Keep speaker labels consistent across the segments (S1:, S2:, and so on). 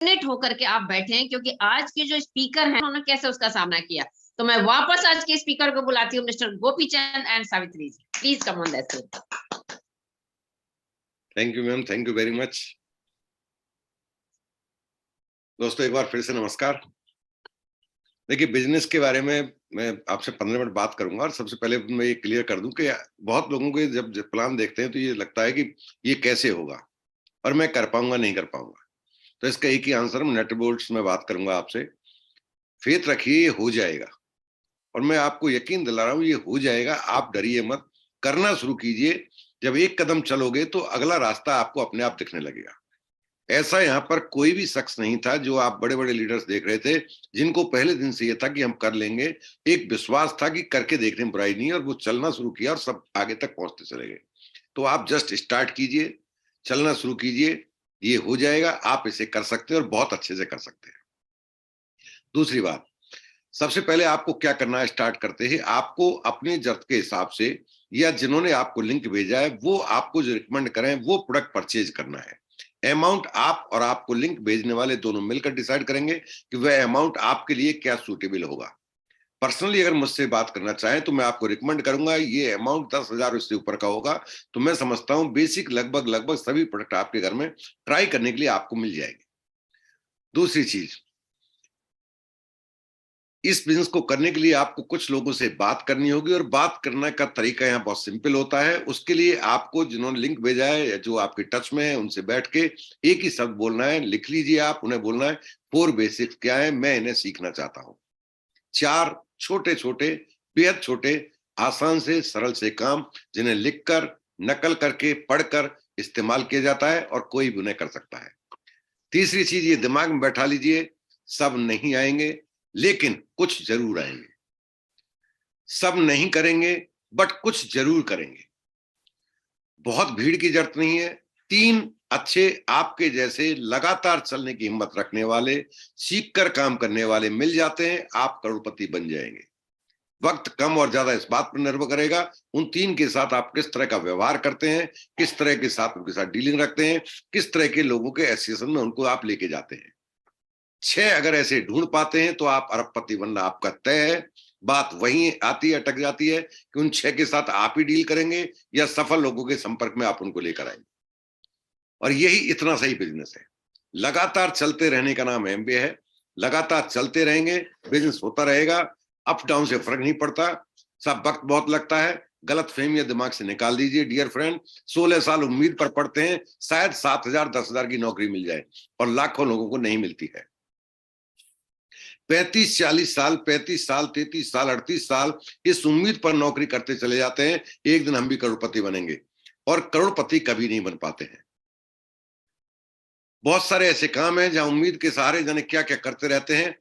S1: Passionate होकर के आप बैठे हैं, क्योंकि आज के जो स्पीकर हैं उन्होंने कैसे उसका सामना किया। तो मैं वापस आज के स्पीकर को बुलाती हूँ, Mister Gopi Chand and Savitri ji, please come on that stage.
S2: Thank you ma'am, thank you very much. दोस्तों एक बार फिर से नमस्कार। देखिए, बिजनेस के बारे में मैं आपसे 15 मिनट बात करूंगा और सबसे पहले मैं ये क्लियर कर दूं कि बहुत लोगों को जब प्लान देखते हैं तो ये लगता है कि ये कैसे होगा और मैं कर पाऊंगा नहीं कर पाऊंगा। तो इसका एक ही आंसर नट बोल्ट्स में बात करूंगा आपसे। फेथ रखिए, ये हो जाएगा और मैं आपको यकीन दिला रहा हूं ये हो जाएगा। आप डरिए मत, करना शुरू कीजिए। जब एक कदम चलोगे तो अगला रास्ता आपको अपने आप दिखने लगेगा। ऐसा यहाँ पर कोई भी शख्स नहीं था जो आप बड़े बड़े लीडर्स देख रहे थे जिनको पहले दिन से ये था कि हम कर लेंगे। एक विश्वास था कि करके देखने में बुराई नहीं, और वो चलना शुरू किया और सब आगे तक पहुंचते चले गए। तो आप जस्ट स्टार्ट कीजिए, चलना शुरू कीजिए, ये हो जाएगा। आप इसे कर सकते हैं और बहुत अच्छे से कर सकते हैं। दूसरी बात, सबसे पहले आपको क्या करना है, स्टार्ट करते ही आपको अपनी जरूरत के हिसाब से या जिन्होंने आपको लिंक भेजा है वो आपको जो रिकमेंड करें वो प्रोडक्ट परचेज करना है। अमाउंट आप और आपको लिंक भेजने वाले दोनों मिलकर डिसाइड करेंगे कि वह अमाउंट आपके लिए क्या सूटेबल होगा। पर्सनली अगर मुझसे बात करना चाहें तो मैं आपको रिकमेंड करूंगा ये अमाउंट 10,000 उससे ऊपर का होगा तो मैं समझता हूं बेसिक लगभग सभी प्रोडक्ट आपके घर में ट्राई करने के लिए आपको मिल जाएंगे। दूसरी चीज, इस बिजनेस को करने के लिए आपको कुछ लोगों से बात करनी होगी और बात करने का तरीका यहाँ बहुत सिंपल होता है। उसके लिए आपको जिन्होंने लिंक भेजा है या जो आपके टच में है उनसे बैठ के एक ही शब्द बोलना है, लिख लीजिए आप। उन्हें बोलना है 4 बेसिक्स क्या है, मैं इन्हें सीखना चाहता हूं। 4 छोटे छोटे, बेहद छोटे, आसान से सरल से काम जिन्हें लिखकर, नकल करके, पढ़कर इस्तेमाल किया जाता है और कोई भी उन्हें कर सकता है। तीसरी चीज ये दिमाग में बैठा लीजिए, सब नहीं आएंगे लेकिन कुछ जरूर आएंगे। सब नहीं करेंगे बट कुछ जरूर करेंगे। बहुत भीड़ की जरूरत नहीं है। 3 अच्छे आपके जैसे लगातार चलने की हिम्मत रखने वाले, सीख कर काम करने वाले मिल जाते हैं, आप करोड़पति बन जाएंगे। वक्त कम और ज्यादा इस बात पर निर्भर करेगा उन 3 के साथ आप किस तरह का व्यवहार करते हैं, किस तरह के साथ उनके साथ डीलिंग रखते हैं, किस तरह के लोगों के एसोसिएशन में उनको आप लेके जाते हैं। 6 अगर ऐसे ढूंढ पाते हैं तो आप अरबपति बनना आपका तय है। बात वहीं आती है, अटक जाती है कि उन 6 के साथ आप ही डील करेंगे या सफल लोगों के संपर्क में आप उनको लेकर आएंगे। और यही इतना सही बिजनेस है। लगातार चलते रहने का नाम एमबीए है। लगातार चलते रहेंगे, बिजनेस होता रहेगा। अप डाउन से फर्क नहीं पड़ता। सब वक्त बहुत लगता है। गलत फहमियां दिमाग से निकाल दीजिए डियर फ्रेंड। 16 साल उम्मीद पर पड़ते हैं, शायद 7,000 10,000 की नौकरी मिल जाए और लाखों लोगों को नहीं मिलती है। 35-40 साल, 35 साल, 33 साल, 38 साल इस उम्मीद पर नौकरी करते चले जाते हैं एक दिन हम भी करोड़पति बनेंगे, और करोड़पति कभी नहीं बन पाते हैं। बहुत सारे ऐसे काम हैं जहां उम्मीद के सहारे जाने क्या क्या करते रहते हैं।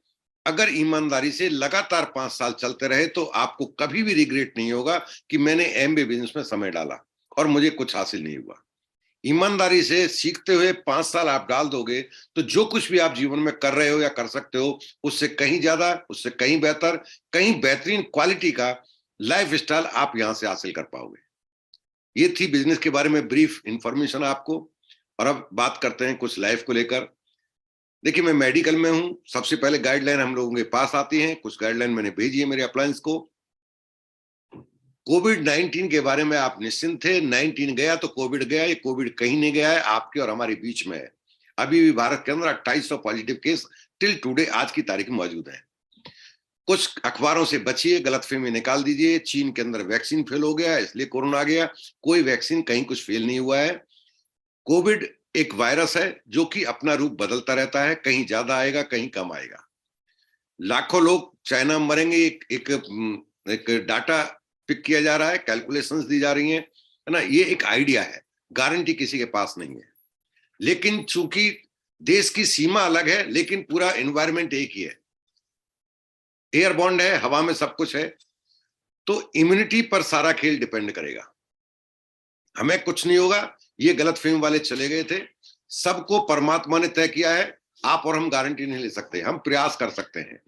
S2: अगर ईमानदारी से लगातार 5 साल चलते रहे तो आपको कभी भी रिग्रेट नहीं होगा कि मैंने एमबीए बिजनेस में समय डाला और मुझे कुछ हासिल नहीं हुआ। ईमानदारी से सीखते हुए 5 साल आप डाल दोगे तो जो कुछ भी आप जीवन में कर रहे हो या कर सकते हो उससे कहीं ज्यादा, उससे कहीं बेहतर, कहीं बेहतरीन क्वालिटी का लाइफ स्टाइल आप यहां से हासिल कर पाओगे। ये थी बिजनेस के बारे में ब्रीफ इंफॉर्मेशन आपको। और अब बात करते हैं कुछ लाइफ को लेकर। देखिए, मैं मेडिकल में हूं। सबसे पहले गाइडलाइन हम लोगों के पास आती है। कुछ गाइडलाइन मैंने भेजी है मेरे अप्लायंस को। कोविड-19 के बारे में आप निश्चिंत थे। 19 गया तो कोविड गया। ये कोविड कहीं नहीं गया है, आपके और हमारे बीच में है। अभी भी भारत के अंदर 2800 पॉजिटिव केस टिल टुडे आज की तारीख में मौजूद है। कुछ अखबारों से बचिए, गलतफहमी निकाल दीजिए। चीन के अंदर वैक्सीन फेल हो गया इसलिए कोरोना आ गया। कोई वैक्सीन कहीं कुछ फेल नहीं हुआ है। कोविड एक वायरस है जो कि अपना रूप बदलता रहता है, कहीं ज्यादा आएगा कहीं कम आएगा। लाखों लोग चाइना में मरेंगे, एक डाटा पिक किया जा रहा है, कैलकुलेशंस दी जा रही हैं, है ना। ये एक आइडिया है, गारंटी किसी के पास नहीं है। लेकिन चूंकि देश की सीमा अलग है लेकिन पूरा एनवायरमेंट एक ही है, एयरबॉर्न है, हवा में सब कुछ है, तो इम्यूनिटी पर सारा खेल डिपेंड करेगा। हमें कुछ नहीं होगा। ये गलतफहमी वाले चले गए थे। सबको परमात्मा ने तय किया है, आप और हम गारंटी नहीं ले सकते, हम प्रयास कर सकते हैं।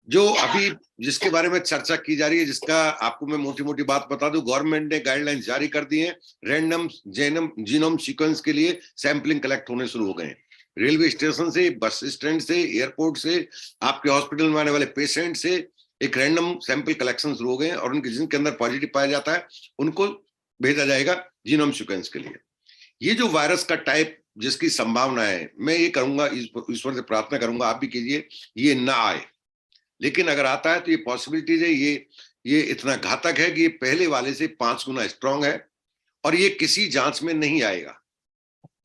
S2: जो अभी जिसके बारे में चर्चा की जा रही है, जिसका आपको मैं मोटी मोटी बात बता दूं, गवर्नमेंट ने गाइडलाइन जारी कर दी है। रैंडम जीनोम सीक्वेंस के लिए सैंपलिंग कलेक्ट होने शुरू हो गए हैं। रेलवे स्टेशन से, बस स्टैंड से, एयरपोर्ट से, आपके हॉस्पिटल में आने वाले पेशेंट से एक रैंडम सैंपल कलेक्शन शुरू हो गए और उनके जिनके अंदर पॉजिटिव पाया जाता है उनको भेजा जाएगा जीनोम सीक्वेंस के लिए। ये जो वायरस का टाइप जिसकी संभावना है, मैं ये करूंगा, ईश्वर से प्रार्थना करूंगा आप भी कीजिए ये ना आए, लेकिन अगर आता है तो ये पॉसिबिलिटीज है, ये इतना घातक है कि ये पहले वाले से 5 गुना स्ट्रांग है और ये किसी जांच में नहीं आएगा।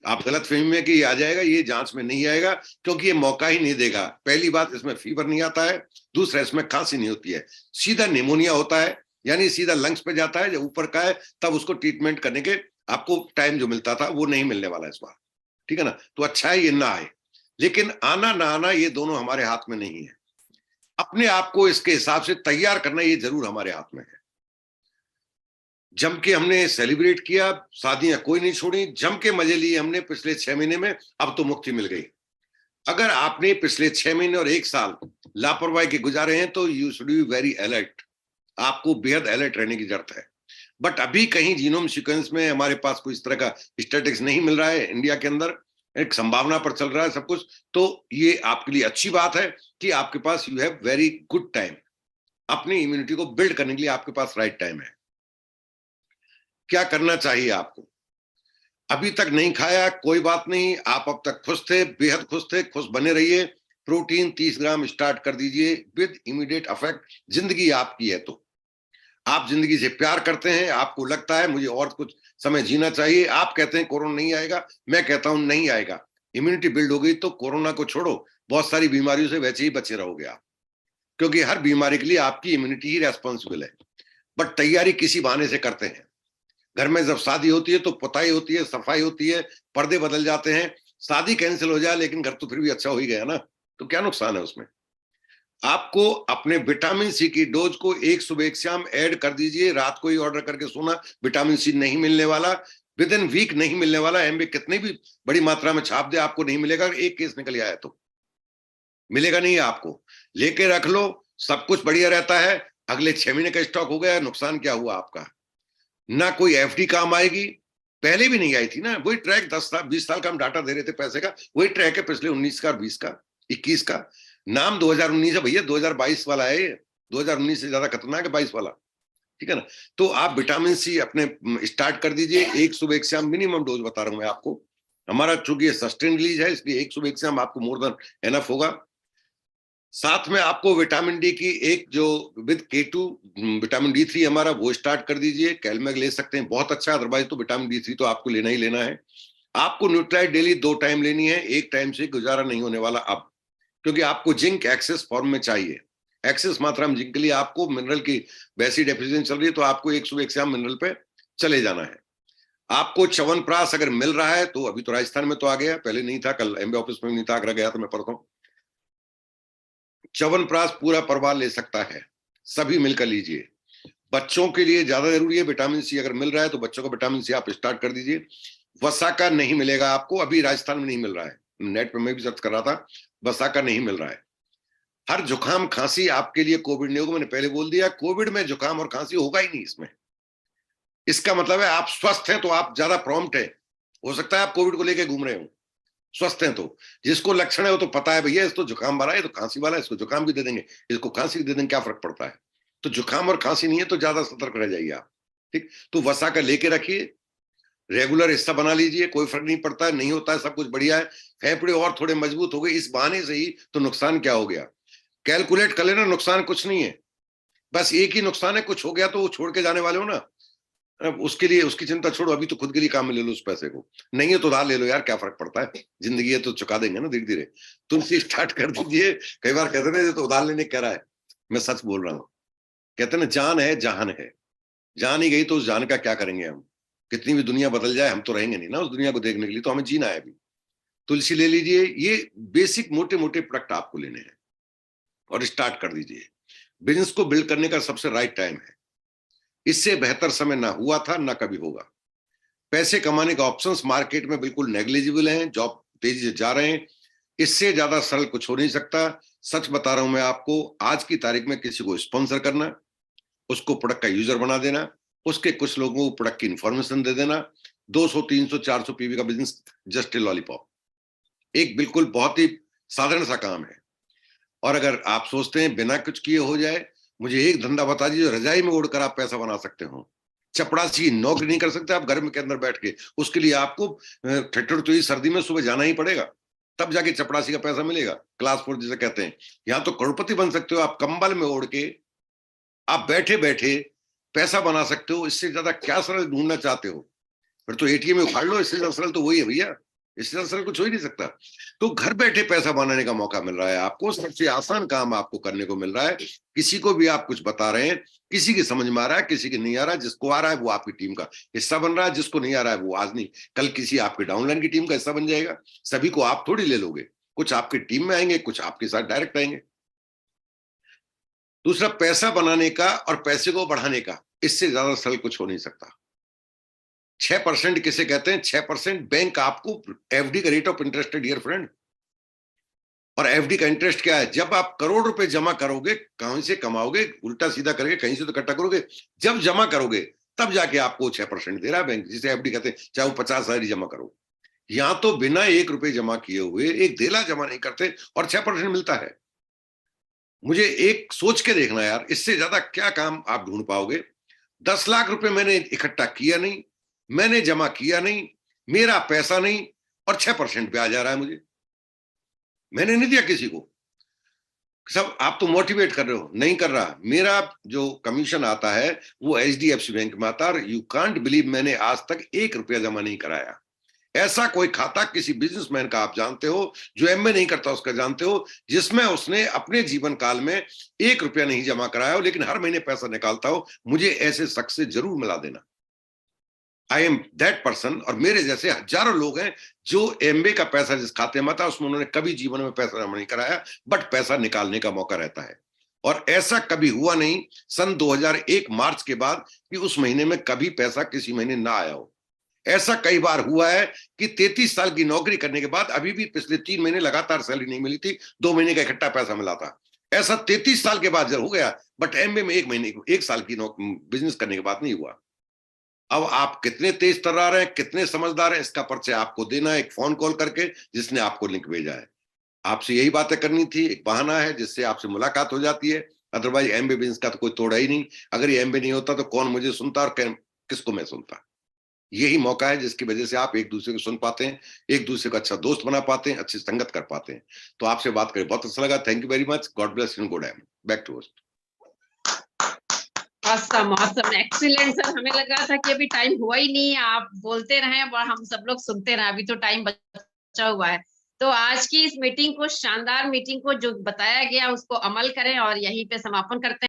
S2: आप गलत फहमी में कि ये आ जाएगा, ये जांच में नहीं आएगा क्योंकि ये मौका ही नहीं देगा। पहली बात, इसमें फीवर नहीं आता है, दूसरा इसमें खांसी नहीं होती है, सीधा निमोनिया होता है, यानी सीधा लंग्स पे जाता है। जब ऊपर का है तब उसको ट्रीटमेंट करने के आपको टाइम जो मिलता था वो नहीं मिलने वाला इस बार, ठीक है ना। तो अच्छा है ये ना आए, लेकिन आना ना आना ये दोनों हमारे हाथ में नहीं है। अपने आप को इसके हिसाब से तैयार करना ये जरूर हमारे हाथ में है। जम के हमने सेलिब्रेट किया, शादियां कोई नहीं छोड़ी, जम के मजे लिए हमने पिछले 6 महीने में, अब तो मुक्ति मिल गई। अगर आपने पिछले 6 महीने और 1 साल लापरवाही के गुजारे हैं तो you should be very alert, आपको बेहद अलर्ट रहने की जरूरत है। बट अभी कहीं जीनोम सीक्वेंस में हमारे पास कोई इस तरह का स्टैटिस्टिक्स नहीं मिल रहा है इंडिया के अंदर, एक संभावना पर चल रहा है सब कुछ, तो ये आपके लिए अच्छी बात है कि आपके पास you have very good time, अपनी इम्यूनिटी को बिल्ड करने के लिए आपके पास राइट टाइम है। क्या करना चाहिए आपको? अभी तक नहीं खाया कोई बात नहीं, आप अब तक खुश थे, बेहद खुश थे, खुश बने रहिए। प्रोटीन 30 ग्राम स्टार्ट कर दीजिए विद इमीडिएट इफेक्ट। जिंदगी आपकी है तो आप जिंदगी से प्यार करते हैं, आपको लगता है मुझे और कुछ समय जीना चाहिए, आप कहते हैं कोरोना नहीं आएगा, मैं कहता हूं नहीं आएगा। इम्यूनिटी बिल्ड हो गई तो कोरोना को छोड़ो, बहुत सारी बीमारियों से वैसे ही बचे रहोगे आप, क्योंकि हर बीमारी के लिए आपकी इम्यूनिटी ही रेस्पॉन्सिबल है। बट तैयारी किसी बहाने से करते हैं। घर में जब शादी होती है तो पुताई होती है, सफाई होती है, पर्दे बदल जाते हैं। शादी कैंसिल हो जाए लेकिन घर तो फिर भी अच्छा हो ही गया ना, तो क्या नुकसान है उसमें। आपको अपने विटामिन सी की डोज को एक सुबह एक शाम ऐड कर दीजिए। रात को ही ऑर्डर करके सोना, विटामिन सी नहीं मिलने वाला, विद इन वीक नहीं मिलने वाला। एमबी कितनी भी बड़ी मात्रा में छाप दे आपको नहीं मिलेगा। एक केस निकल आया तो मिलेगा नहीं, आपको लेके रख लो, सब कुछ बढ़िया रहता है। अगले 6 महीने का स्टॉक हो गया, नुकसान क्या हुआ आपका? ना कोई एफडी काम आएगी, पहले भी नहीं आई थी ना। वही ट्रैक 10 साल 20 साल का हम डाटा दे रहे थे पैसे का, वही ट्रैक है पिछले 19 का, 20 का, 21 का। नाम 2019 है भैया, 2022 वाला है। 2019 से ज्यादा खतरनाक है 22 वाला, ठीक है ना। तो आप विटामिन सी अपने स्टार्ट कर दीजिए, एक सुबह एक शाम मिनिमम डोज बता रहा हूं मैं आपको। हमारा चूंकि ये सस्टेन रिलीज है इसलिए एक सुबह एक शाम आपको मोर देन एनफ होगा। साथ में आपको विटामिन डी की एक जो विद K2 विटामिन D3 हमारा वो स्टार्ट कर दीजिए। कैलमैग ले सकते हैं, बहुत अच्छा है, अदरवाइज तो विटामिन D3 तो आपको लेना ही लेना है। आपको न्यूट्राइट डेली 2 टाइम लेनी है, एक टाइम से गुजारा नहीं होने वाला अब, क्योंकि आपको जिंक एक्सेस फॉर्म में चाहिए। एक्सेस मात्रा में जिंक के लिए आपको मिनरल की वैसी डेफिशिएंसी चल रही है तो आपको एक सुबह एक शाम मिनरल पे चले जाना है। आपको च्यवनप्राश अगर मिल रहा है तो, अभी तो राजस्थान में तो आ गया, पहले नहीं था, कल एमबी ऑफिस में नहीं था, आगरा गया तो मैं पढ़ता हूँ। च्यवनप्राश पूरा परिवार ले सकता है, सभी मिलकर लीजिए। बच्चों के लिए ज्यादा जरूरी है विटामिन सी, अगर मिल रहा है तो बच्चों को विटामिन सी आप स्टार्ट कर दीजिए। वसा का नहीं मिलेगा आपको, अभी राजस्थान में नहीं मिल रहा है, नेट पे मैं भी सर्च कर रहा था, वसा का नहीं मिल रहा है। हर जुकाम खांसी आपके लिए कोविड नहीं होगा, मैंने पहले बोल दिया, कोविड में जुकाम और खांसी होगा ही नहीं इसमें। इसका मतलब है आप स्वस्थ हैं तो आप ज्यादा प्रॉम्प्ट है। हो सकता है आप कोविड को लेकर घूम रहे हो, स्वस्थ हैं तो, जिसको लक्षण है वो तो पता है भैया इसको जुकाम वाला है, तो खांसी वाला है, इसको जुकाम भी दे देंगे, इसको खांसी भी दे देंगे, क्या फर्क पड़ता है। तो जुकाम और खांसी नहीं है तो ज्यादा सतर्क रह जाइए आप, ठीक। तो वसा का लेके रखिए, रेगुलर हिस्सा बना लीजिए, कोई फर्क नहीं पड़ता है, नहीं होता है, सब कुछ बढ़िया है। फेफड़े और थोड़े मजबूत हो गए इस बहाने से ही, तो नुकसान क्या हो गया कैलकुलेट कर लेना। नुकसान कुछ नहीं है, बस एक ही नुकसान है, कुछ हो गया तो वो छोड़ के जाने वाले हो ना, उसके लिए उसकी चिंता छोड़ो, अभी तो खुद के लिए काम में ले लो उस पैसे को, नहीं है तो उधार ले लो यार, क्या फर्क पड़ता है, जिंदगी है तो चुका देंगे ना धीरे धीरे। तुलसी स्टार्ट कर दीजिए। कई बार कहते ना तो उधार लेने कह रहा है, मैं सच बोल रहा हूँ। कहते ना जान है जहान है, जान ही गई तो उस जान का क्या करेंगे हम, कितनी भी दुनिया बदल जाए हम तो रहेंगे नहीं ना उस दुनिया को देखने के लिए, तो हमें जीना है अभी। तुलसी ले लीजिए, ये बेसिक मोटे मोटे प्रोडक्ट आपको लेने हैं और स्टार्ट कर दीजिए। बिजनेस को बिल्ड करने का सबसे राइट टाइम है, इससे बेहतर समय ना हुआ था ना कभी होगा। पैसे कमाने का ऑप्शंस मार्केट में बिल्कुल नेग्लिजिबल हैं, जॉब तेजी से जा रहे हैं, इससे ज्यादा सरल कुछ हो नहीं सकता। सच बता रहा हूं मैं आपको, आज की तारीख में किसी को स्पॉन्सर करना, उसको प्रोडक्ट का यूजर बना देना, उसके कुछ लोगों को प्रोडक्ट की इंफॉर्मेशन दे देना, 200 300 400 पीवी का बिजनेस जस्ट ए लॉलीपॉप, एक बिल्कुल बहुत ही साधारण सा काम है। और अगर आप सोचते हैं बिना कुछ किए हो जाए, मुझे एक धंधा बता दीजिए रजाई में ओढ़कर आप पैसा बना सकते हो। चपड़ासी नौकरी नहीं कर सकते आप घर में के अंदर बैठ के, उसके लिए आपको ठट्ठर सर्दी में सुबह जाना ही पड़ेगा, तब जाके चपड़ासी का पैसा मिलेगा, क्लास 4 जिसे कहते हैं। यहाँ तो करोड़पति बन सकते हो आप कंबल में ओढ़ के, आप बैठे बैठे पैसा बना सकते हो। इससे ज्यादा क्या सरल ढूंढना चाहते हो? फिर तो एटीएम में उखाड़ लो, इससे ज्यादा सरल तो वही है भैया, इससे ज्यादा सरल कुछ हो ही नहीं सकता। तो घर बैठे पैसा बनाने का मौका मिल रहा है आपको, सबसे आसान काम आपको करने को मिल रहा है। किसी को भी आप कुछ बता रहे हैं, किसी की समझ में आ रहा है, किसी की नहीं आ रहा है, जिसको आ रहा है वो आपकी टीम का हिस्सा बन रहा है, जिसको नहीं आ रहा है वो आज नहीं कल किसी आपके डाउनलाइन की टीम का हिस्सा बन जाएगा। सभी को आप थोड़ी ले लोगे, कुछ आपकी टीम में आएंगे, कुछ आपके साथ डायरेक्ट आएंगे। दूसरा, पैसा बनाने का और पैसे को बढ़ाने का, इससे ज्यादा सरल कुछ हो नहीं सकता। 6% किसे कहते हैं? 6% बैंक आपको एफडी का रेट ऑफ इंटरेस्ट है डियर फ्रेंड। और एफडी का इंटरेस्ट क्या है? जब आप करोड़ रुपए जमा करोगे, कहीं से कमाओगे, उल्टा सीधा करके कहीं से तो इकट्ठा करोगे, जब जमा करोगे तब जाके आपको 6% दे रहा है बैंक, जिसे एफडी कहते हैं, चाहे वो 50,000 ही जमा करो। यहां तो बिना 1 रुपए जमा किए हुए एक धेला जमा नहीं करते और 6% मिलता है। मुझे एक सोच के देखना यार, इससे ज्यादा क्या काम आप ढूंढ पाओगे? 10 लाख रुपए मैंने इकट्ठा किया नहीं, मैंने जमा किया नहीं, मेरा पैसा नहीं, और 6% ब्याज आ रहा है मुझे, मैंने नहीं दिया किसी को। सब आप तो मोटिवेट कर रहे हो, नहीं कर रहा। मेरा जो कमीशन आता है वो एचडीएफसी बैंक में आता है। यू कांट बिलीव, मैंने आज तक 1 रुपया जमा नहीं कराया। ऐसा कोई खाता किसी बिजनेसमैन का आप जानते हो जो एमए नहीं करता उसका जानते हो, जिसमें उसने अपने जीवन काल में 1 रुपया नहीं जमा कराया हो लेकिन हर महीने पैसा निकालता हो? मुझे ऐसे शख्स से जरूर मिला देना। I am that person. और मेरे जैसे हजारों लोग हैं जो एमबे का पैसा जिस खाते में आता है उसमें उन्होंने कभी जीवन में पैसा जमा नहीं कराया, बट पैसा निकालने का मौका रहता है। और ऐसा कभी हुआ नहीं सन 2001 मार्च के बाद कि उस महीने में कभी पैसा किसी महीने ना आया हो। ऐसा कई बार हुआ है कि 33 साल की नौकरी करने के बाद अभी भी पिछले 3 महीने लगातार सैलरी नहीं मिली थी, 2 महीने का इकट्ठा पैसा मिला था। ऐसा 33 साल के बाद जब हो गया, बट एमबे में 1 महीने 1 साल की बिजनेस करने के बाद नहीं हुआ। अब आप कितने तेज तर्रार हैं, कितने समझदार हैं, इसका परिचय आपको देना है एक फोन कॉल करके जिसने आपको लिंक भेजा है। आपसे यही बातें करनी थी, एक बहाना है जिससे आपसे मुलाकात हो जाती है। अदरवाइज एमबे बिजनेस का तो कोई तोड़ा ही नहीं। अगर ये एमबे नहीं होता तो कौन मुझे सुनता और किसको मैं सुनता? यही मौका है जिसकी वजह से आप एक दूसरे को सुन पाते हैं, एक दूसरे को अच्छा दोस्त बना पाते हैं, अच्छी संगत कर पाते हैं। तो आपसे बात करके बहुत अच्छा लगा। Thank you very much. God bless you. Good am back to host.
S1: awesome, awesome, excellent sir. हमें लग रहा था कि अभी टाइम हुआ ही नहीं है, आप बोलते रहे और हम सब लोग सुनते रहे, अभी तो टाइम बचा हुआ है। तो आज की इस मीटिंग को, शानदार मीटिंग को जो बताया गया उसको अमल करें और यहीं पे समापन करते हैं।